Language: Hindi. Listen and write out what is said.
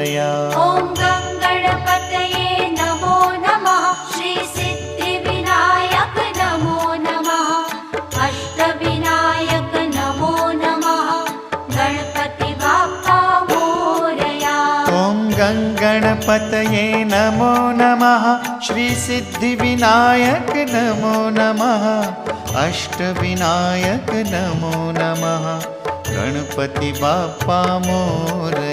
मोरया। ॐ गणपतये नमो नमः। श्री सिद्धिविनायक नमो नमः। अष्टविनायक नमो नमः। गणपति बाप्पा मोरया। ॐ गणपतये नमो नमः। श्री सिद्धिविनायक नमो नमः। अष्टविनायक नमो नमः। गणपति बाप्पा मोरया।